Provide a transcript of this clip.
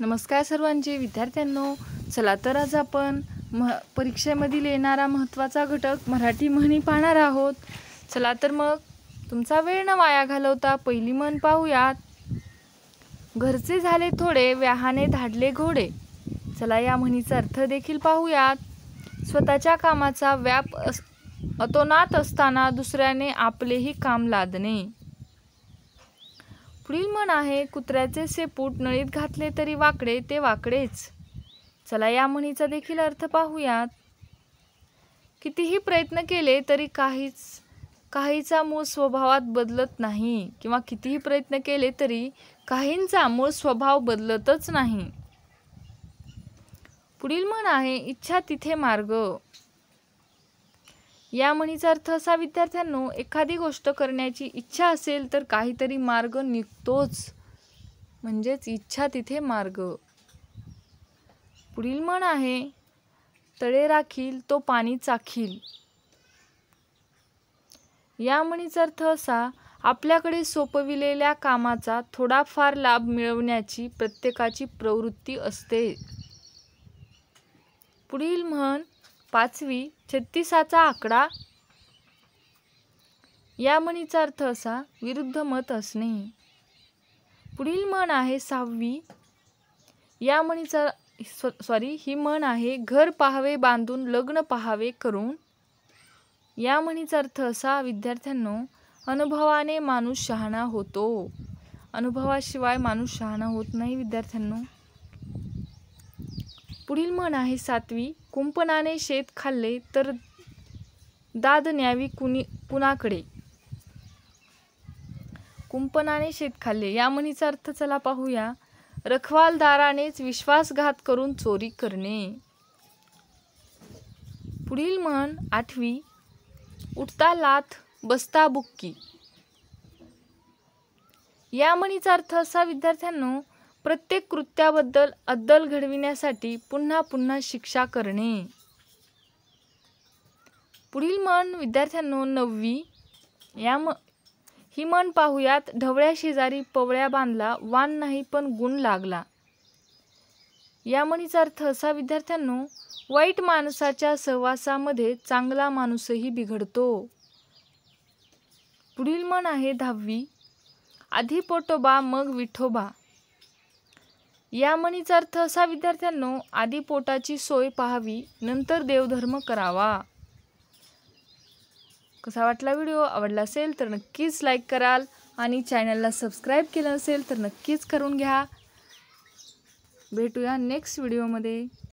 नमस्कार सर्वांचे विद्यार्थ्यांनो, चला तर आज आपण परीक्षेमधील येणारा महत्त्वाचा घटक मराठी म्हणी पाहणार आहोत। चला तर मग तुमचा वेळ न वाया घालवता पहिली म्हण पाहूयात। घरचे झाले थोडे, व्याहाने धाडले घोडे। चला या म्हणीचा अर्थ देखील पाहूयात। स्वतःच्या कामाचा व्याप अतोनात असताना दुसऱ्याने आपलेही काम लादणे। पुढील म्हण आहे, कुत्र्याचे शेपूट नळीत घातले तरी वाकडे ते वाकडेच। चला या म्हणीचा देखील अर्थ पाहूयात। कितीही प्रयत्न केले तरी काहीचा मूळ स्वभावात बदलत नाही, किंवा कितीही प्रयत्न केले तरी काहींचा मूळ स्वभाव बदलतच नाही। पुढील म्हण आहे, इच्छा तिथे मार्ग। या म्हणीचा अर्थ असा विद्यार्थ्यांनो, एखादी गोष्ट करण्याची इच्छा असेल तर काहीतरी मार्ग निघतोच, म्हणजेच इच्छा तिथे मार्ग। पुढील म्हण आहे, तळे राखील तो पाणी चाखील। या म्हणीचा अर्थ असा, आपल्याकडे सोपविलेल्या कामाचा थोडाफार लाभ मिळवण्याची प्रत्येकाची प्रवृत्ती असते। पुढील म्हण 5वी, 36चा आकडा। या म्हणीचा अर्थ असा, विरुद्ध मत असणे। पुढील म्हण आहे 6वी। या म्हणीचा ही म्हण आहे, घर पाहावे बांधून लग्न पाहावे करून। या म्हणीचा अर्थ असा विद्यार्थ्यांनो, अनुभवाने माणूस शहाणा होतो। अनुभवाशिवाय माणूस शहाणा होत नाही विद्यार्थ्यांनो। पुढील म्हण आहे 7वी, कुंपणाने शेत खाल्ले तर दाद न्यावी कुणाकडे। कुंपणाने शेत खाल्ले या म्हणीचा अर्थ चला पाहूया। रखवालदारानेच विश्वासघात करून चोरी करणे। पुढील म्हण 8वी, उठता लाथ बसता बुक्की। या म्हणीचा अर्थ असा विद्यार्थ्यांनो, प्रत्येक कृत्याबद्दल अद्दल घडविण्यासाठी पुन्हा पुन्हा शिक्षा करणे। पुढील म्हण विद्यार्थ्यांनो 9वी, ही म्हण पाहूयात। ढवळ्या शेजारी पवळ्या बांधला, वान नाही पण गुण लागला। या म्हणीचा अर्थ असा विद्यार्थ्यांनो, वाईट माणसाच्या सहवासामध्ये चांगला माणूसही बिघडतो। पुढील म्हण आहे 10वी, आधी पोटोबा मग विठोबा। या म्हणीचा अर्थ असा विद्यार्थ्यांनो, आधी पोटाची सोय पाहावी, नंतर देवधर्म करावा। कसा वाटला व्हिडिओ? आवडला असेल तर नक्कीच लाईक कराल, आणि चॅनलला सबस्क्राईब केलं नसेल तर नक्कीच करून घ्या। भेटूया नेक्स्ट व्हिडिओमध्ये।